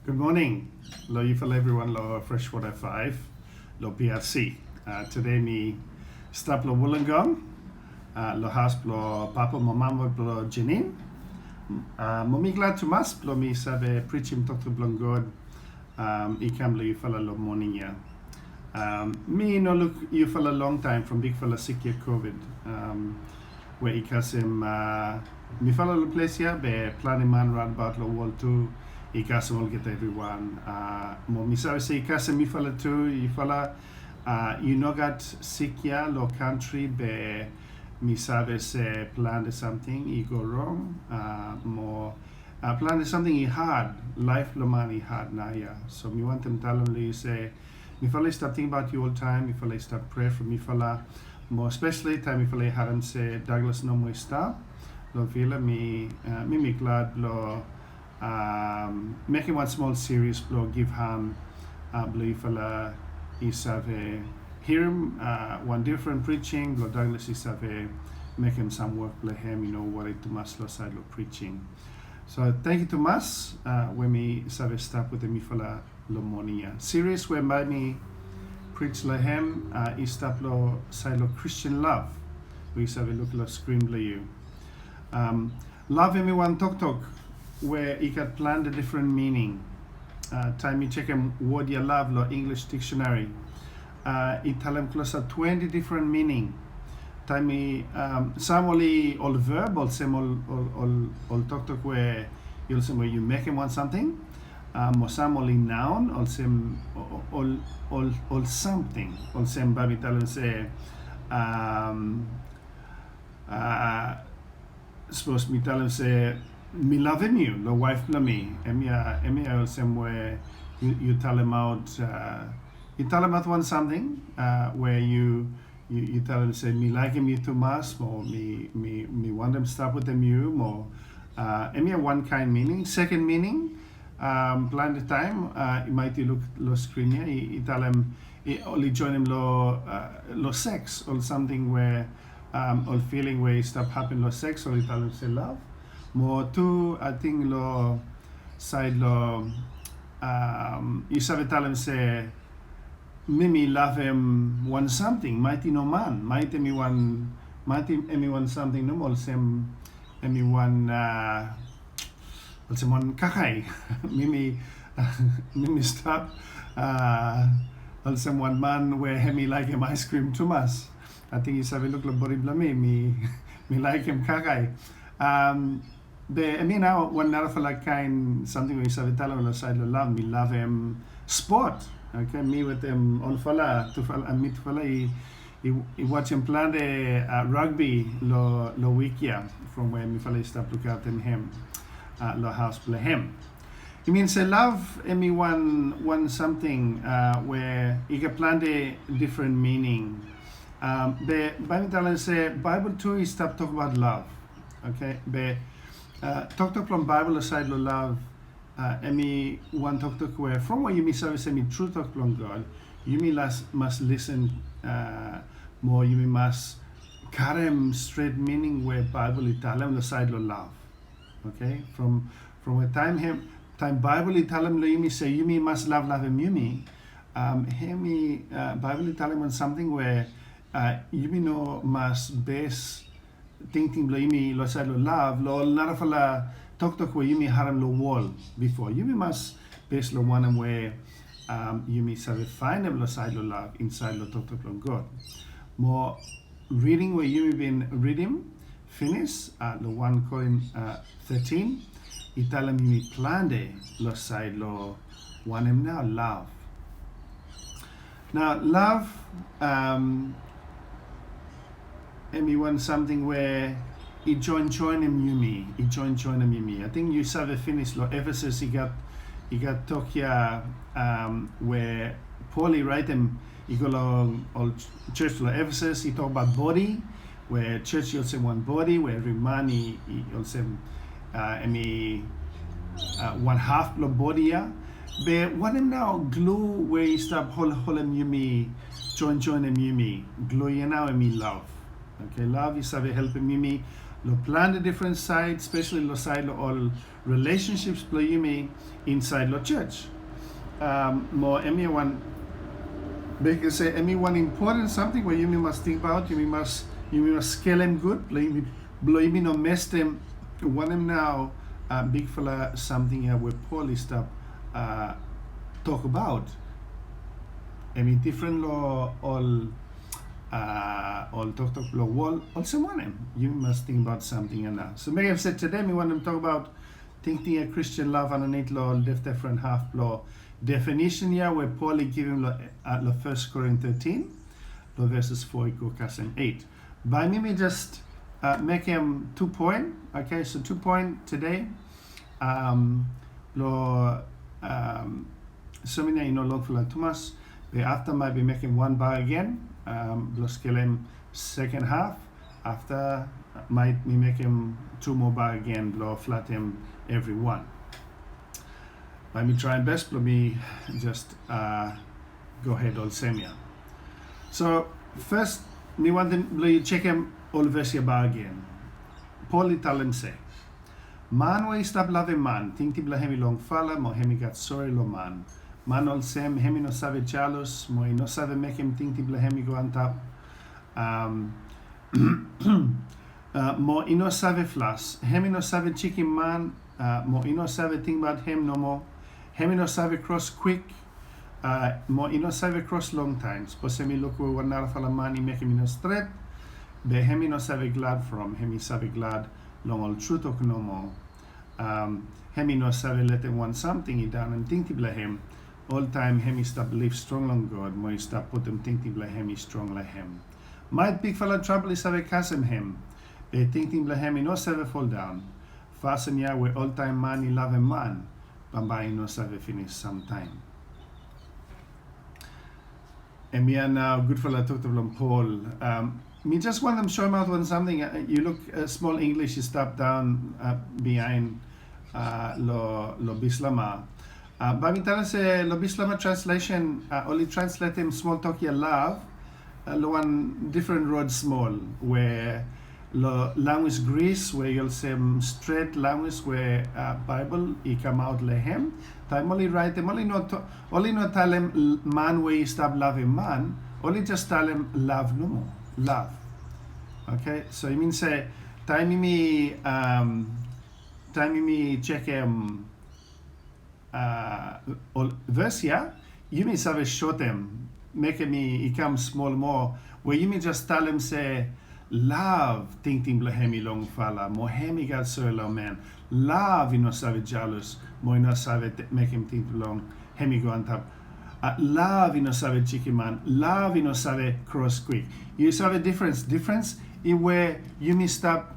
Good morning. Lo yifal everyone lo Freshwater 5 lo PRC. Today me stop lo Wollongong lo house lo papa mama lo Jenin. Momi glad to mas lo mi sabe preaching talk to God ikam lo yifal lo morning ya. Me no look yifal a long time from big fella sick yet COVID. Where ikasim mi fala lo place ya be planning man round about lo wall too. Ikasa will get everyone. Mo misabi sa ikasa mi fala tu, ifala you know got sick ya lo country be misabi se plan something I go wrong. Mo plan something I hard life lo man I hard na ya. So mi want them tell you say mi fala stop thinking about you all time. Mi fala stop pray for mi fala more especially time mi fala haran se Douglas no mo stop. Lo fila mi glad lo. Making one small series blow give him believe fella is have hear him one different preaching blow Douglas is have make him some work play him you know what it to mas lo side lo preaching. So thank you to mas when me save stop with the me fella lo monia series where by me preach lo him is stop lo side lo Kristin Lav we save look lo scream lo you love everyone talk where he can plan the different meaning. Time you check him word you love lo English dictionary. It tell him close to 20 different meaning. Time he some only all verb or some all talk where you'll say where you make him want something. Or some only noun or some all something. Or some baby tell him say supposed me tell him say me loving you, the wife lo me. Emia somewhere you tell him out one something where you tell him say me like him you too much or me want him stop with them you more emia one kind meaning. Second meaning plan the time it might look lo screen here he tell him he only join him lo sex or something where or feeling where he stop happen lo sex or he tell him say love. More two, I think lo side lo you sabe tell him say Mimi love him one something, mighty no man, mighty me one something no more same me one one kakai Mimi stop also one man where hemi like him ice cream too much. I think you sabe look lo body me like him kakai. Now one another for like kind something we say tell him side love me love him sport. Okay, me with him on fella to fella and meet fella he watch him play the rugby lo weekia from where me fella stop look out in him lo house play him. It means say love me one something where he can plan the different meaning. The Bible say Bible too is stop talk about love. Okay, but talk from Bible aside lo love emi one talk where from what you may service emi true talk from God you may must listen more you may must carry straight meaning where Bible Italian lo side lo love. Okay, from a time Bible Italian lo you may say you may must love him you may hemi Bible Italian on something where you may know must base thinking lo imi lo side lo love lo nara fala talk where you may haram lo wall before you may must base lo one where you may sabe find lo side lo love inside lo talk from God. More reading where you may been reading finish lo 1 Corinthians 13 italam you may plan de lo side lo one him now love. Now love anyone something where he join him you me he join him you me. I think you saw the finish lo Ephesus he got talk here where Paul write him he go along all church lo Ephesus he talk about body where church you'll say one body where every man he also one half lo body ya but what him now glue where he stop hold him you me join him you me glue you now and me love. Okay, love is have helping me Lo plan the different sides, especially lo side lo all relationships lo yumi inside lo church. Mo everyone because say everyone important something where you must think about, you must scale them good, lo yumi no mess them one them now big fella something here where Paul is stop talk about. I mean different law all talk law wall also want him. You must think about something and now. So maybe I've said today we want to talk about thinking a Christian love underneath law different half law definition here where Paul is giving law 1 Corinthians 13 law verses 4 and 8. By me just make him 2 point. Okay, so 2 point today. Law so many long for Thomas. But after might be making 1 bar again. Los kill him second half. After might be make him 2 more bar again. Blow flat him every 1. By me trying best. Let me just go ahead all semia. So first me want to check him all verse bar again. Paul Italian say. Man way stop loving man. Think tibla hemi long fala mo hemi got sorry lo man. Man ol sem hemi no save chalos mo no save make him think tibla hemi go on top. Mo ino save flas. Hemi no save chicken man. Mo ino save think about him no more. Hemi no save cross quick. Mo ino save cross long times. Po semi look one nara fala man I make him no straight. Be hemi no save glad from. Hemi save glad long all truth ok no more. Hemi no save let him want something he done and think tibla him. All time hemi stop believe strong on God. Mo stop put him think tibla hemi strong like him. Might big fella trouble is save kasem him. Be think tibla hemi no save fall down. Fasten Yahweh all time man he love a man. Bambai no save finish sometime. And me and now good fella talked to Paul. Me just want them show him out on something. You look small English. You stop down behind lo bislama. But me tell us lo bislama translation only translate him small talk ya love. Lo one different road small where lo language Greece where you'll say straight language where Bible he come out lehem. Time only write him only not tell him man where you stop loving man. Only just tell him love no more. Love. Okay, so you mean say time me check all verse here, you mean have a short make me he come small more where you mean just tell him say love think blahemi long fala mohemi got so long man love you know save jealous mo no save make him think long hemi go on top. Love you know save chicken man, love you know save cross quick. You saw a difference in where you may stop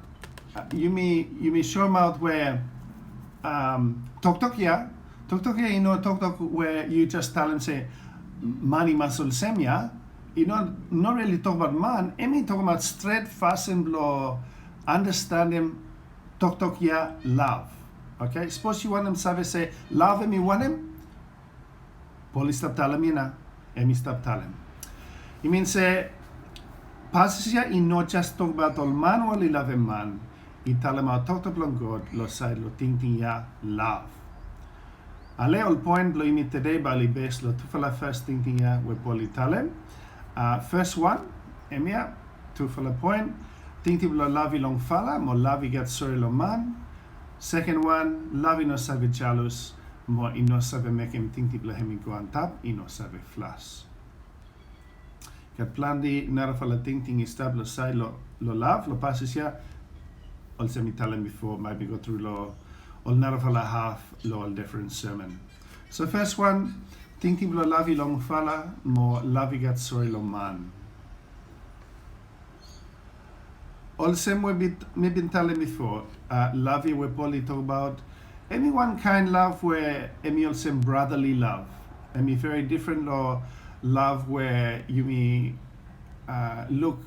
you may show them out where talk you know talk where you just tell them say money muscle semia you know not really talk about man I mean talk about straight fast and blow understand him talk ya love. Okay, suppose you want them say love him you want him Paul stop telling me na emi stop telling. You mean say passes ya in not just talk about all man or love a man. I tell him about talk to God, lo side lo thinking ya love. Ale all point lo imi today bali base lo tufala first thinking ya we Paul tell him. First one, emia tufala point thinking lo love long fala mo love get sorry lo man. Second one, love no save jealous. Mo ino sabe make him think tibla hemi go on top, ino sabe flas. Kat plan di nara fala thinking establo side lo love, lo passes ya. Also me tell him before, maybe go through lo all nara fala half lo all different sermon. So first one, thinking lo love long fala, mo love got sorry lo man. Also me been telling before, love we probably talk about any one kind love where Emi also brotherly love. Emi very different love where you may look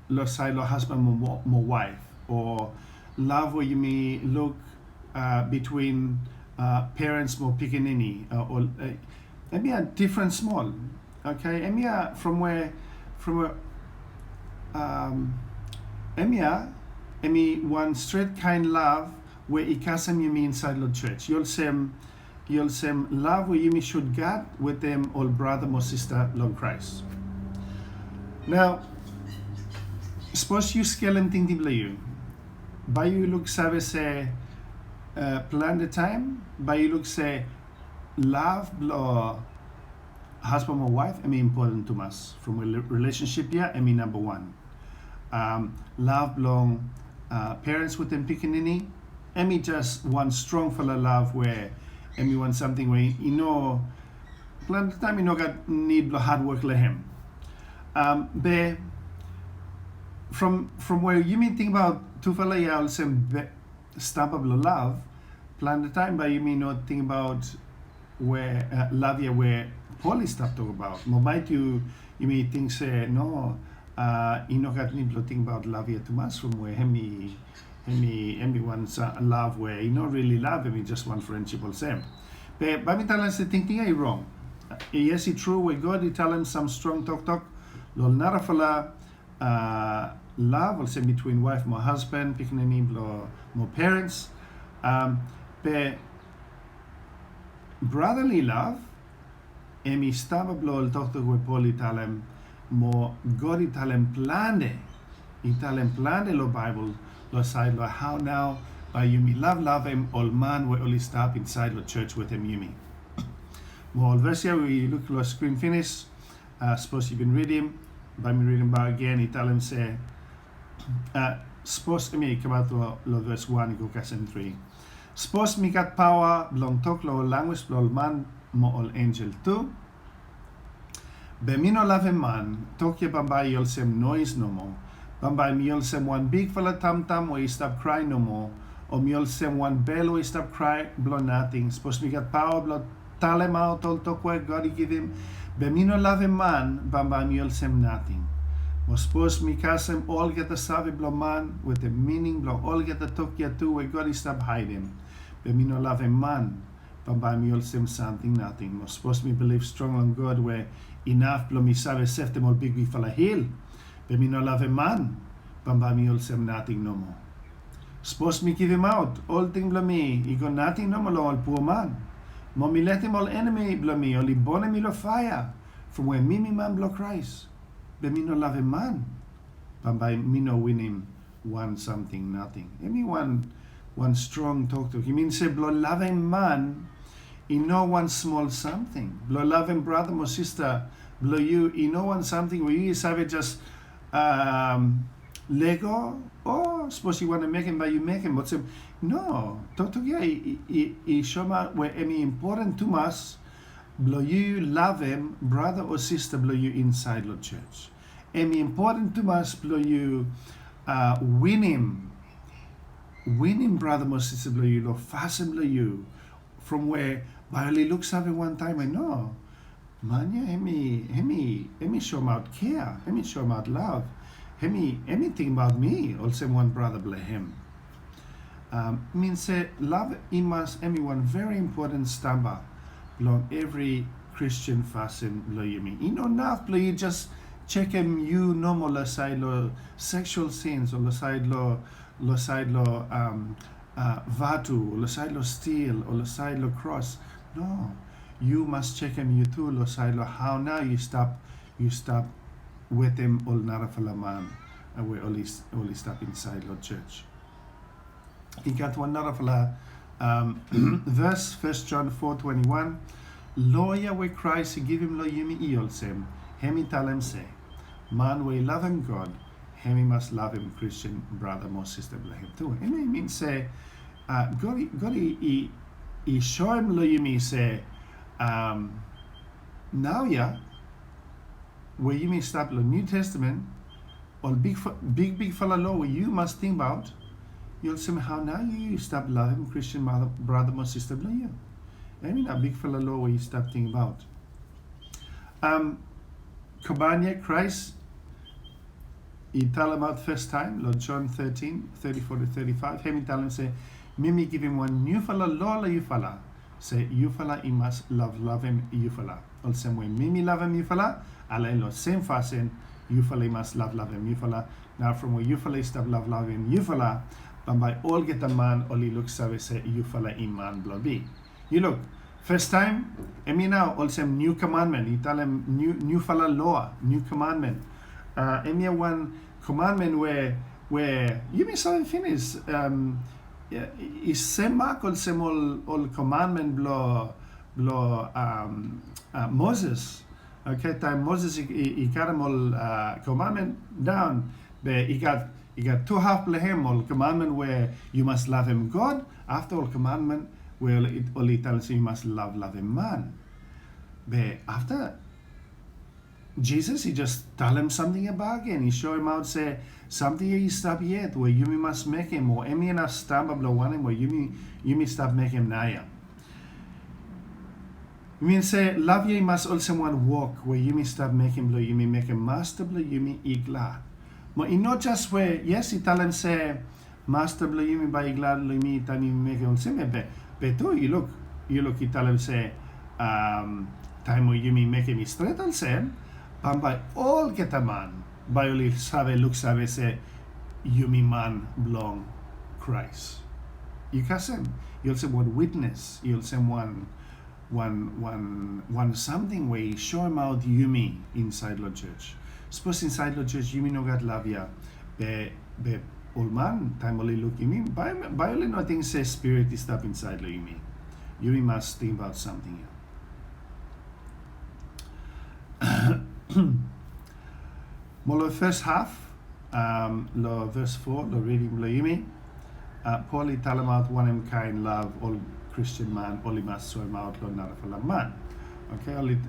lo side lo husband mo wife or love where you may look between parents mo pickaninny or Emi are different small. Okay, Emi are from where Emi are one straight kind love where ikasem yumi inside the church. You'll sem love where yumi should God with them all brother or sister Lord Christ. Now, suppose you scale and think you. By you look save say plan the time, by you look say love blow husband or wife, important to us. From a relationship here, number one. Love belong parents with them pickaninny. Just one strong fella love where want something where plan the time got need hard work lehem. But from where you mean think about two fella y'all some stamp of love, plan the time but you mean not think about where love ya where Paul is talk about. Mobile you may think say no got need to think about love ya too much from where hemi wants love where really love him, just one friendship or same. But by me tell us the thinking I wrong. Yes, it's true where God he tell him some strong talk. Lol narafala love also between wife and husband, picking a name more parents. But brotherly love, stava blo talk with Paul Italem more God Italem plande lo Bible lo side lo how now by you love him all man we only stop inside the church with him you more verse here we look at the screen finish. Suppose you've been reading by me reading about again Italem say suppose me come out to verse 1 go and 3. Suppose me got power belong talk lo language lo man mo all angel too. Bemino love man talk ye bambay yol sem noise no more. Bambay mi yol sem one big fella tam or you stop crying no more. Or mi yol sem one bell or you stop cry blow nothing. Suppose me got power blow talem out all talk where God he give him. Bemino love man bambay mi yol sem nothing. Mo suppose mi kasem all get a savi blow man with the meaning blow all get a talk ya too where God he stop hide him. Bemino love man bambay mi yol sem something nothing. Mo suppose me believe strong on God where enough blow me sabe sefte mol big we fala hill. Bemino love man bambay mi yol sem nothing no more. Suppose me give him out all thing blow me he got nothing no more all poor man. Mo mi let him all enemy blow me only bone me lo fire from where me man blow Christ. Bemino love man bambay me no win him one something nothing. One strong talk to him. He means say blow love man one small something. Blow love him brother or sister blow you one something where you have just Lego or suppose you want to make him but you make him but say no talk to he show me where important to us blow you love him brother or sister blow you inside the church. Important to us blow you win him brother or sister blow you lo fasten blow you from where barely looks at me one time I know man yeah hemi show him out care hemi show him out love hemi think about me also one brother bless him means say love imas one very important stamba belong every Christian fasten blow you me not blow you just check him you normal aside lo sexual sins or aside lo vatu or aside lo steal or aside lo cross. No, you must check him you too lo side lo how now you stop with him all narafala man and we only stop inside lo church. He got one narafala verse 1 John 4:21 lo Yahweh Christ he give him lo yumi iol sem hemi talem say man we love him God hemi must love him Christian brother or sister bless him too. And I mean say God he show him lo yumi say now yeah where you may stop the New Testament or big fella law where you must think about you'll say how now you stop loving Christian brother or sister bless you. I mean a big fella law where you stop thinking about Kobanya Christ he tell about first time Lord John 13:34-35 him tell him say Mimi give him one new fella law you fella say you fella he must love him you fella all same way Mimi love him you fella alay lo same fasten you fala must love him, you fala. Now from where you fala stop love him, you fala, but by all get a man, only look save say you fala iman bloody. You look, first time, now also new commandment, he tell him new fala law, new commandment. One commandment where you may say finish is same mark or same all commandment blow Moses. Okay, time Moses he got him all commandment down, but he got two half him all commandment where you must love him God, after all commandment where it only tells you must love him man. But after Jesus, he just tell him something about again. He show him out, say something he stop yet where you must make him, or any enough stamp of the one where you may stop make him naya. You mean say love ye must also one walk where you may stop make him blow, you may make him master blow, you may eat glad. But in not just where yes he tell him say master blow you may buy glad you may time you make him same but too you look he tell him say time where you may make him straight and say and by all get a man, by only save look save say, you me man belong Christ. You can say you'll say one witness, you'll say one something where you show him out you me inside the church. Suppose inside the church you me no got love ya, be old man time only look you me by only nothing say spirit is up inside you me. You me must think about something. Molo first half, lo verse 4, lo reading Blaimi, Paul he tell him out one him kind love, all Christian man, all he must show him out, lo nara for man. Okay, all it,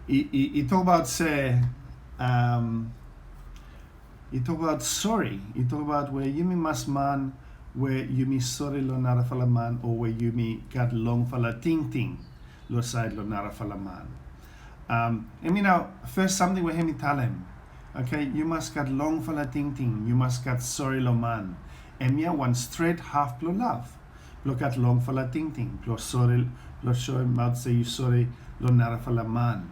he talk about say, he talk about sorry, he talk about where you me must man, where you me sorry lo nara for man, or where you me got long for la ting. Lo side lo nara fala man. Now first something where him tell him, okay, you must got long fala ting, you must got sorry lo man. One straight half lo love. Lo got long fala ting, lo sorry, lo show him out say you sorry lo nara fala man.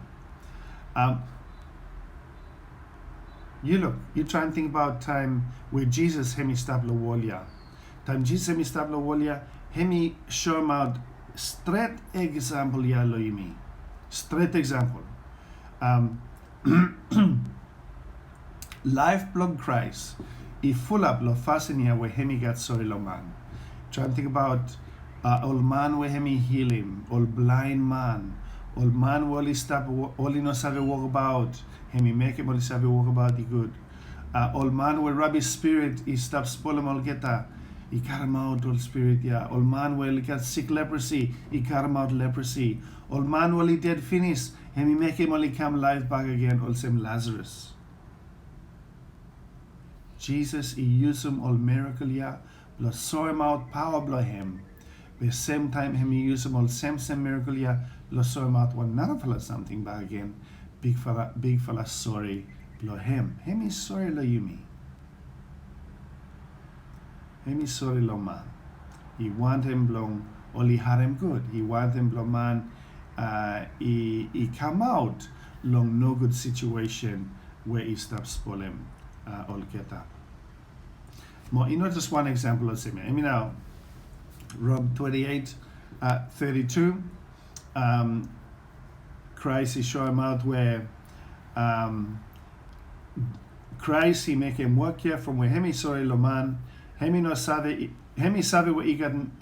You try and think about time where Jesus hemi stop lo walia. Time Jesus hemi stop lo walia, hemi show him out straight example ya lo yimi. Straight example. Life blog Christ. He full up lo fasten here where hemi got sorry lo man. Try and think about old man where hemi heal him, old blind man, old man where he stop all he no sabe walk about. Hemi make him all he sabe walk about the good. Old man where Rabbi spirit he stop spoil him all geta. He cut him out, old spirit, yeah. Old man, well, he got sick leprosy. He cut him out leprosy. Old man, well, he dead finish. And he make him only come life back again, all same Lazarus. Jesus, he used him all miracle, yeah. Blood saw him out, power blow him. But same time, him he used him all same miracle, yeah. Blood saw him out one another fella something back again. Big fella, sorry, blow him. Him is sorry, lo you me. Hemi sorry lo man. He want him blong, only had him good. He want him blong man. He come out long no good situation where he stops spoil him all get up. More, just one example of same. Now, Rob 28, 32. Christ he show him out where Christ he make him work here from where hemi sorry lo man. Hemi sabe where he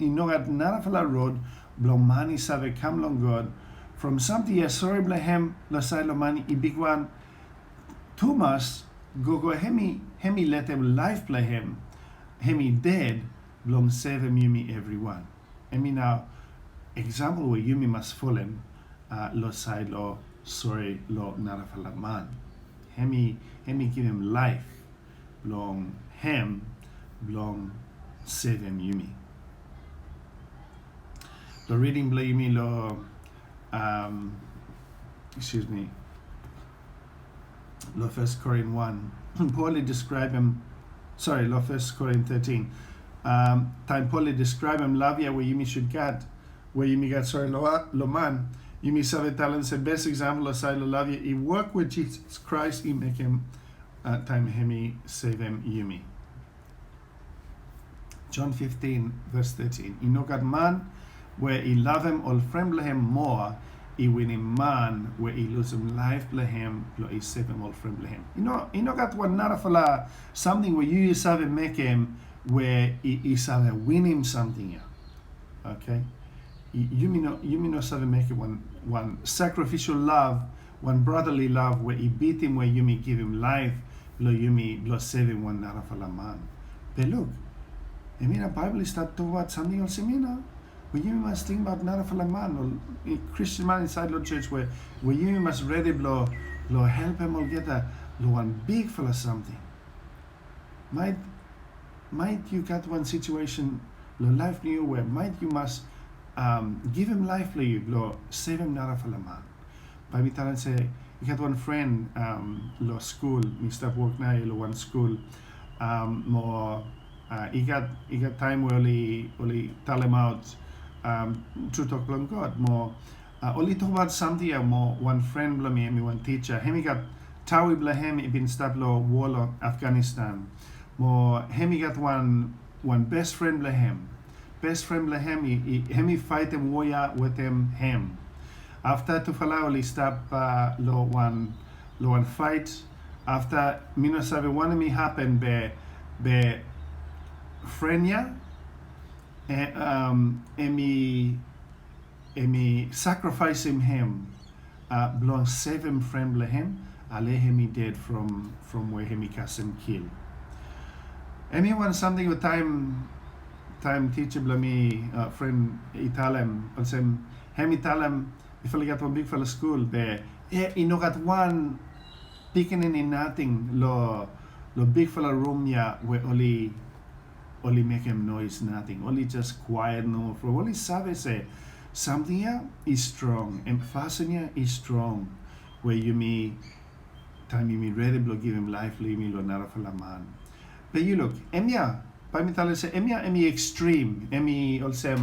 no got none of la road, blong mani sabe come long God. From something yes sorry blehem no side lo mani I big one Thomas go hemi let him life play him. Hemi dead blong save him yumi everyone. Now example where yumi must fall him lo side lo sorry lo nara fala man. Hemi give him life blong him blong save him yumi. The reading bla yumi lo lo 1 Corinthians 1. Paul describe him lo 1 Corinthians 13. Time Paul describe him love ya where yumi should get where yumi got sorry lo man. Yumi sabe talent the best example of side love you. He work with Jesus Christ. He make him time hemi save him Yumi. John 15 verse 13. He no got man where he love him or friend him more. He win him man where he lose him life him. He save him all friend him. You know got one not for something where you save make him where he save win him something. Okay. You mean no save make it one sacrificial love, one brotherly love where he beat him where you may give him life, you may save him one not for man. But look, I mean, the Bible is not talking about something else. I mean, where you must think about not for a man or Christian man inside the church where you must ready blow help him or get one big for something. Might you got one situation, life new where might you must give him life you save him not for a man. Bible talent say you got one friend school, me stop work now, one school more. He got time where only tell him out to talk about God more. Only talk about something more. One friend blah me one teacher. He got tawi blah him. He been stop lo war of Afghanistan. More he got one best friend blah him. Best friend blah him. He fight him warrior with him. After to follow only stop lo one fight. After me no sabe one me happen be friendnya emi sacrifice him belong save him friend him ale him dead from where him cast him kill. Emi want something with time teacher me friend Italian also him Italian if I got one big fella school there you know got one picking in nothing lo big fella room ya where only make him noise, nothing. Only just quiet, no. For only sabe say something here is strong. And fasten is strong. Where you me time you me ready to give him life, leave me lo nara for la man. But you look, emia, by me tell say emia extreme, also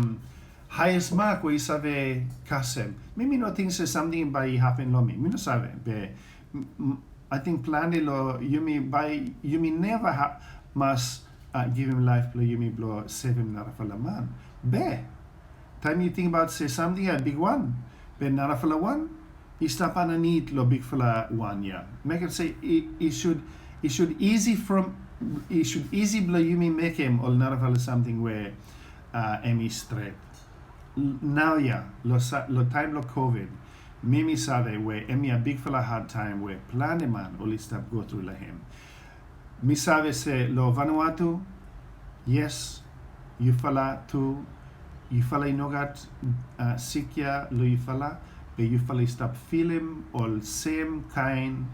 highest mark where you sabe kasem. Maybe no think say something by happen lo me. Me no sabe. But I think plan lo you me never must give him life, you may blow, save him not for la man. Be time you think about say something a big one, be not for la one, he stop on a need lo big for la one, yeah. Make it say it should easy blow you may make him or not for something where Emmy straight. Now yeah, lo time lo COVID, Mimi sabe where Emmy a big fella hard time where plan a man only stop go through la him. Mi sabe se lo Vanuatu, yes, you fala too, you fala inogat sikya lo you fala, but you fala stop feeling all same kind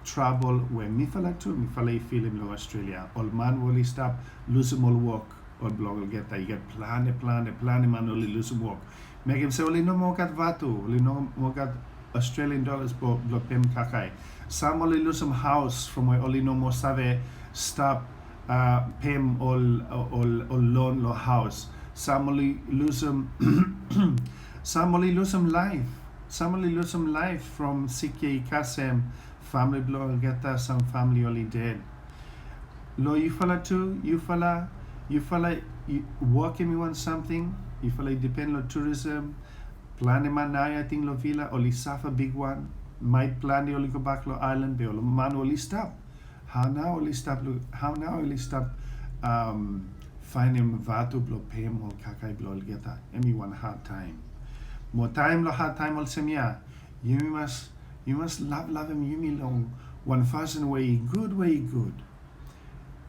trouble where mi fala too, mi fala feeling lo Australia, all man will stop lose all work, all blog get that you get plan man only lose work. Make him say only no more got vatu, only no more got Australian dollars for pem kakai. Some only lose some house from where only no more save stop pay all loan lo house. Some only lose some some only lose some life. Some only lose some life from Sikye Kasem family blow get that some family only dead. Lo you fella too, you working me want something, you fella depend on tourism, plan man I think lo villa only suffer big one. Might plan the only go back to island, but man only stop. How now only stop finding vatu blow pay more kakai blow get that. Emi one hard time. More time lo hard time also yeah. You must love him you me long one fashion way good.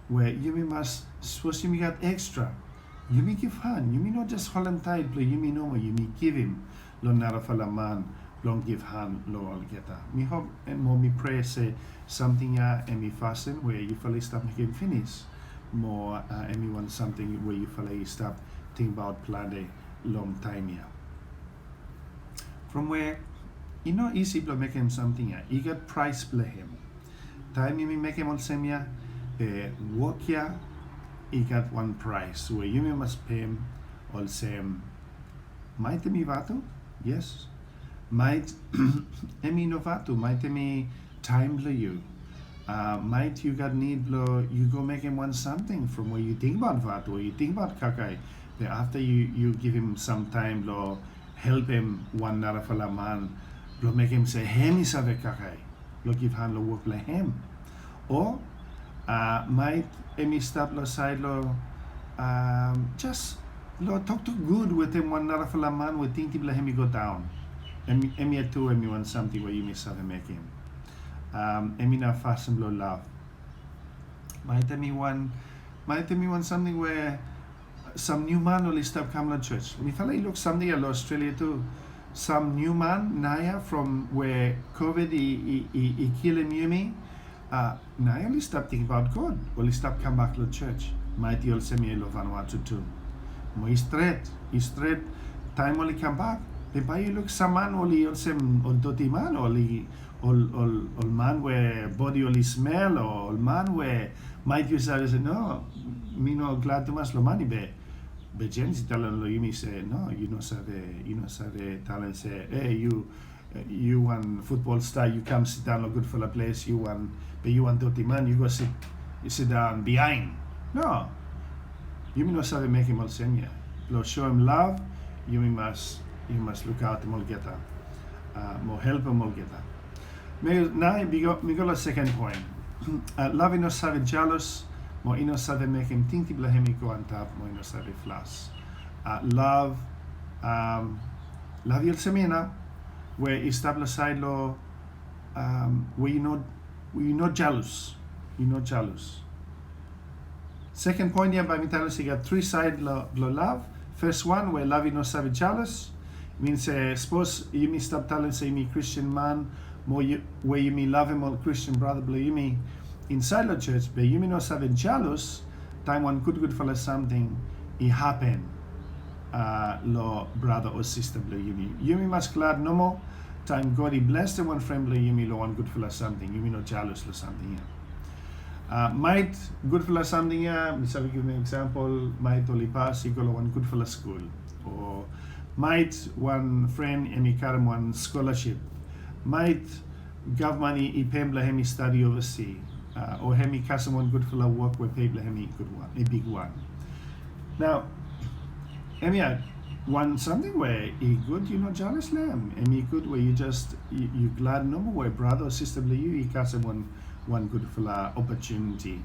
Where you must suppose you got extra. You me give hand. You me not just hold him tight, blow you me no more, you me give him. Lo nara for la man. Long give hand lo all get that. Me hope and more me pray say something and me fasten where you feel stop making finish. More and me want something where you feel stop think about plan a long time here. From where you know easy to make him something you get price play him. Time you make him all same work here he got one price where you must pay him all same. Might me vato? Yes. Might emi novatu, might emi time blo you. Might you got need blo you go make him want something from where you think about vatu, or you think about kakai. But after you give him some time blo help him one narafala man blo make him say hemi save kakai. Blo give han lo work like him. Or might emi stop lo side lo just lo talk to good with him one narafala man with think bla hemi go down. Emi too emi want something where you may save make him. Emi na fasten blo love. Might emi want something where some new man only stop come to church. Mi fala look something in Australia too. Some new man Naya from where COVID he kill him Yumi. Naya only stop thinking about God. Only stop come back to church. Might you also me love Vanuatu too. Mo straight time only come back. But you look some man only also doti man only all man where body only smell or man where might you say no me no glad to mas lo money be James talent lo you say no you know save talent say hey you one football star you come sit down a good for a place you want doti man you go sit down behind no you know save make him all senior lo show him love you must look out him all get more help him all get now we go the second point. Love ino save jealous, mo ino save make him think bla hemi go on top, mo ino save flas. Love yel semina where establish side lo where you not jealous. You're not jealous. Second point here by me telling you got three side lo love. First one where love ino save jealous means suppose you me stop telling say me Christian man more where you mean love him or Christian brother believe you me inside the church but you mean not having jealous time one good for something it happen lo brother or sister believe you me must glad no more time God he blessed the one friend believe you me lo one good for something you mean not jealous or something might good for something here me give me an example might only pass you go one good for school or might one friend and he carry one scholarship might government he pay him study overseas or hemi someone good for the work where pay him good one a big one now hemi one something where he good you know jealous lamb and he good where you just you glad no more where brother or sister you he got someone one good for the opportunity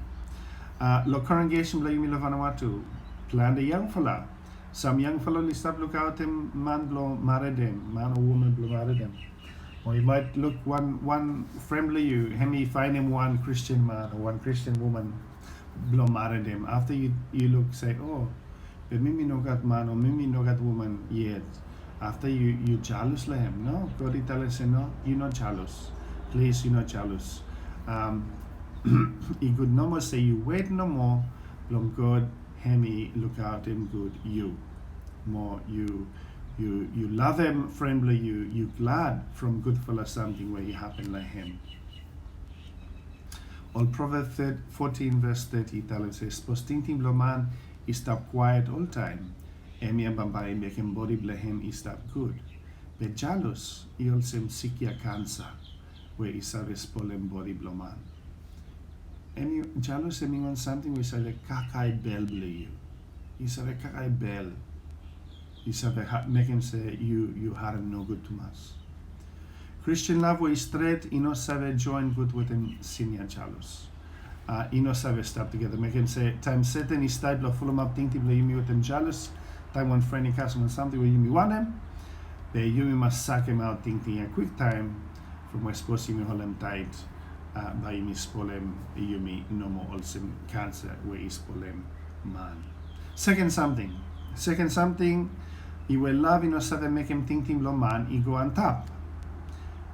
lo congregation bla you Vanuatu plan the young fella some young fellow stop look out him man blow married him man or woman blow married him. Or you might look one friendly you, hemi find him one Christian man or one Christian woman, blow married him. After you look say, oh, but mimi no got man or mimi no got woman yet. After you jealous like him, no. God he tell us say no, you not jealous. Please you not jealous. He could no more say you wait no more, blow God hemi look out him good you. More you love him friendly you glad from good for something where you happen like him. All Proverbs 14 verse 30 tells us postinting blo man is stop quiet all time emi bambai make him body bla him is stop good but jealous he also sikia cancer where is service pollen body blo man emi jealous anyone something we say the kakai bell bla you he said the kakai bell he said make him say you had no good to us. Christian love way straight he no save join good with him senior jealous. He no save stop together make him say time certain he type of full up think you me with him jealous time one friend he customer something where you me want him but you must suck him out thinking a quick time from where suppose you me hold him tight by me spoil him you me no more also cancer where he spoil him man. Second something he will love in a make him thinking lo man he go on top.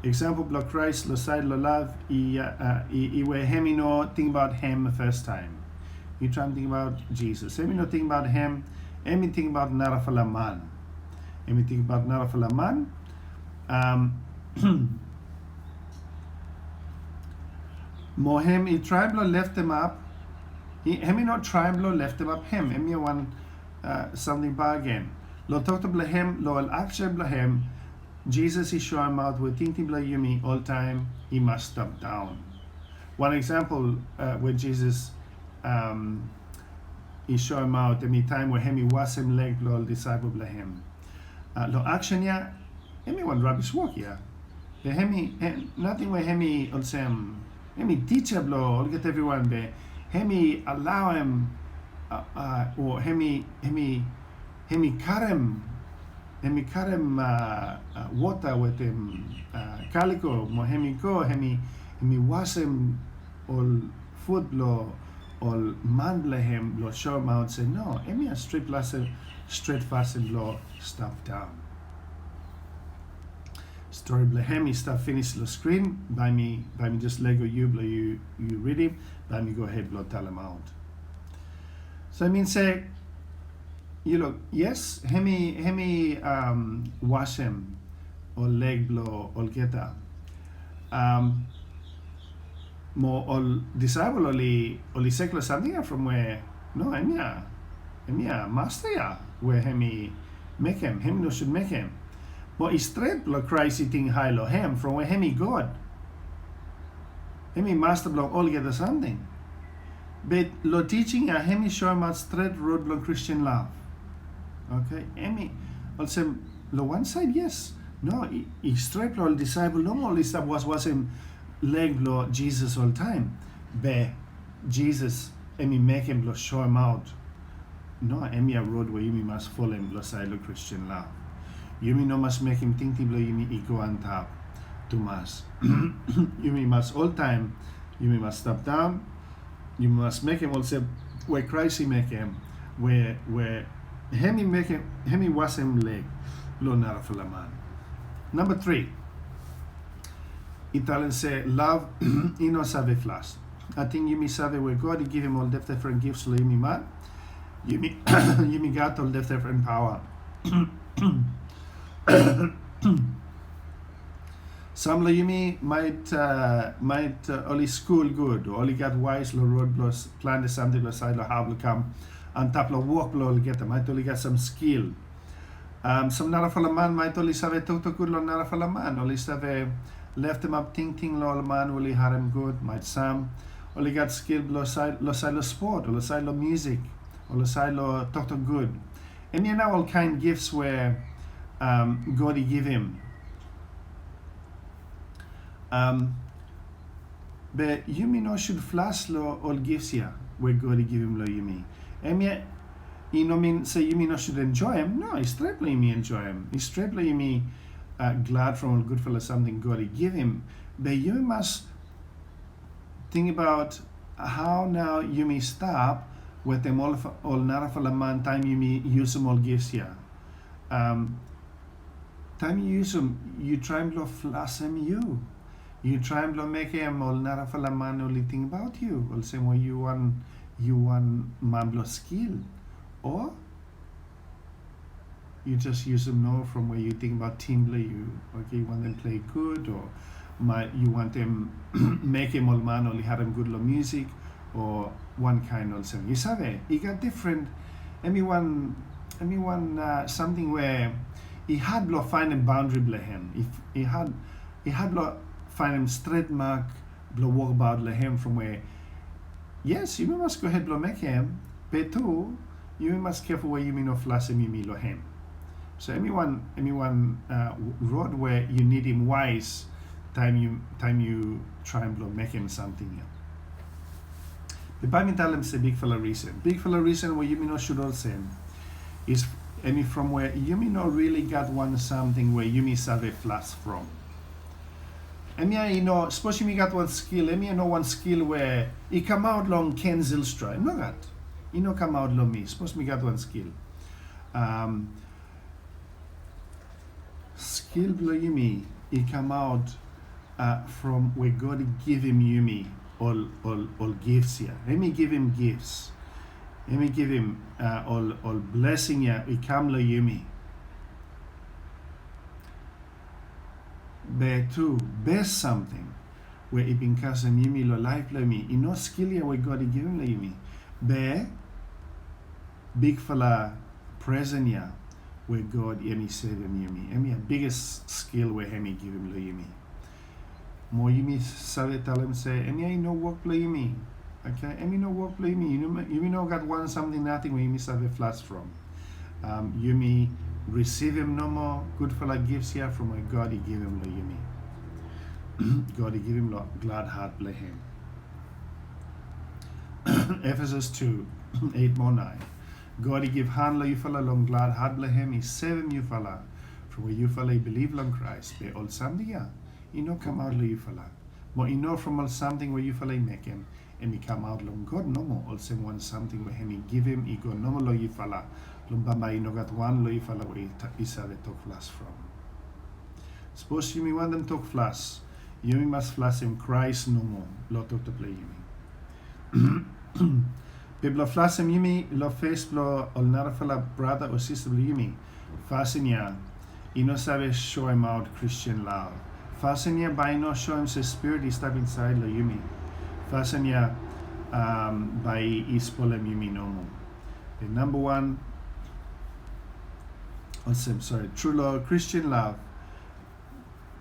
Example block Christ lo side lo love he will him no think about him the first time. You try to think about Jesus. Him no think about him. Him think about narafala man. Him think about narafala man. More him he tribe lo left him up. Him not tribe lo left him up him. Him one something bad again. Lo talk to him lo al action him Jesus is showing out with thinking bla yumi all time, he must stop down. One example where Jesus he show him out every time where he was him leg blo disciple bla him. Lo action ya, hemi one rubbish work ya. The hemi nothing where hemi also hemi teacher blo all get everyone be hemi allow him or hemi karem water with him calico mo hemi go hemi was him all food blo all man him lo show him out say no hemi a straight fast and blo stop down story bla hemi stuff finish the screen by me just lego you blo you read him by me go ahead blo tell him out. So I mean say you look yes hemi wash him or leg blow or geta mo all disciple oli secular something from where no emia master ya where hemi make him no should make him but straight blow crazy thing high lo him from where hemi god hemi master blow all get something but lo teaching a hemi show him straight road blow Kristin Lav. Okay, hemi also lo one side yes no he straight blow disciple no more list was him leg blow Jesus all time but Jesus hemi make him blow show him out no hemi a road where you must follow him blow side lo Kristin Lav. You no must make him think blow you ego on top too much. You must all time you must stop down. You must make him also where Christ he make him where hemi make him hemi was him leg lo nara for la man. Number 3. Italian say love ino save flash. I think you me save where God he give him all different gifts lo you me man. You me got all different power. Some lo yumi might only school good or only got wise lo road plus plan something lo side lo have come on top lo work lo get them might only got some skill. Some nara for man might only save to good lo nara for man only save left him up thinking lo man only had him good might some only got skill lo side lo sport or lo side lo music or lo side lo talk to good and you know all kind gifts where God he give him. But you me no should flash lo all gifts here where God he give him lo you me. And me you know mean say you me no should enjoy him. No, it's straight you me enjoy him. It's straight you me glad from all good for something God he give him. But you must think about how now you me stop with them all nara for la man time you me use them all gifts here. Time you use them, you try and flash him you try and make him all nara for la man only thing about you. All same way you want man blow skill, or you just use them now from where you think about team play. You want them play good, or you want them make him all man only have him good lo music, or one kind also. You sabe, he got different. Anyone something where he had blow find a boundary bla him. If he had blow find him straight mark blow walk about la him from where yes you must go ahead blow make him but too you must careful where you mean no flash him lo him. So anyone road where you need him wise time you try and blow make him something. The Bible tell him say big fella reason where you mean no should all say is any from where you may not really got one something where you may have a flash from. And suppose you may got one skill, and you know one skill where it come out long Ken Zilstra. No that. You know come out long me. Suppose me got one skill. Skill blow you me, it come out from where God give him you me all gifts here. Let me give him gifts. Let me give him all blessing ya. We come lo yumi. Be to best something where it been cast him yumi lo life lo me. You know skill ya where God give him lo yumi. Be big fella present ya where God yemi save him yumi. Emi a biggest skill where hemi give him lo yumi. Mo yumi save tell him say, emi I no work lo yumi. Okay, emi no work lo yumi. You know got one something nothing where yumi save flats from. Yumi receive him no more good for like gifts here from where God he give him lo yumi. God he give him lo glad heart bless him. Ephesus 2, 8 more 9. God he give hand lo you fella long glad heart bless him. He save him you fella from where you fella believe long Christ. They all something yeah. You know come out lo you fella. But you know from all something where you fella make him and he come out long God no more. Also want something where him he give him he go no more lo you fella. Lumbamba you know got one lo you fella where he sabe talk flash from. Suppose you me want them talk flash. You must flash him Christ no more. Lo talk to play you me. Biblo flash him yumi lo face blo ol nara fella brother or sister blo yumi. Fasten you know sabe show him out Kristin Lav. Fasten by no show him say spirit is step inside lo yumi. Fasten by is polem yumi no more. The number one true Lord Kristin Lav.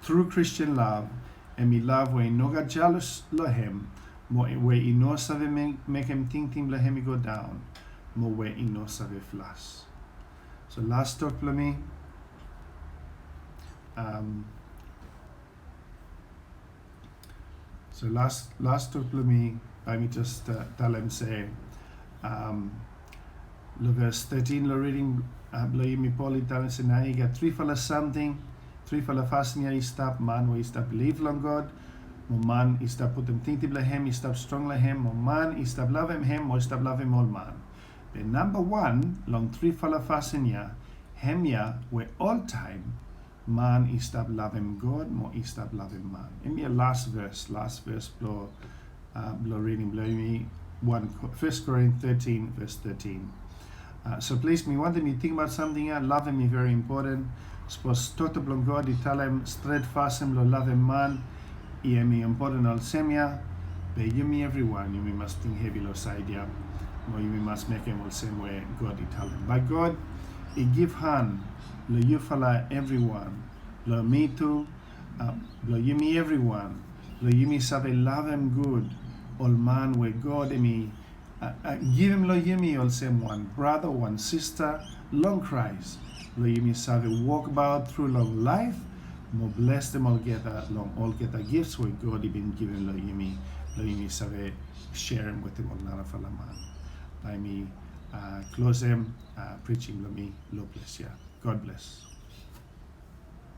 Through Kristin Lav and me love way no got jealous lo him. More way he no save make him think lo him go down. More way he no save flash. So last talk for me. So last talk for me. I me just tell him say, lo verse 13 lo reading lo me Paul tell him say now you got three fella something, three fella fasting he stop man where he stop believe long God. Mo man he stop put him think to him, he stop strong like him, mo man he stop love him, or stop love him all man. The number one long three fella fasting him where all time man he stop loving God, mo he stop loving man. In me last verse blow reading blow me 1 Corinthians 13 verse 13. So please me want me think about something here, loving me very important. Suppose total blong God he tell him straight fast him lo love him man. Me important all semia, but you me everyone, you must think heavy lo side ya, or you must make him all same way God he tell him. By God, he give hand, lo you fella everyone, lo me too, lo you me everyone, lo you me sabe love him good, all man where God me, give him lo you me all same one brother, one sister, long Christ, lo you me sabe walk about through long life. More bless them all get long all get gifts where God he been given lo yumi sabe share him with them all nara fala man. By me close him preaching lo bless ya. God bless.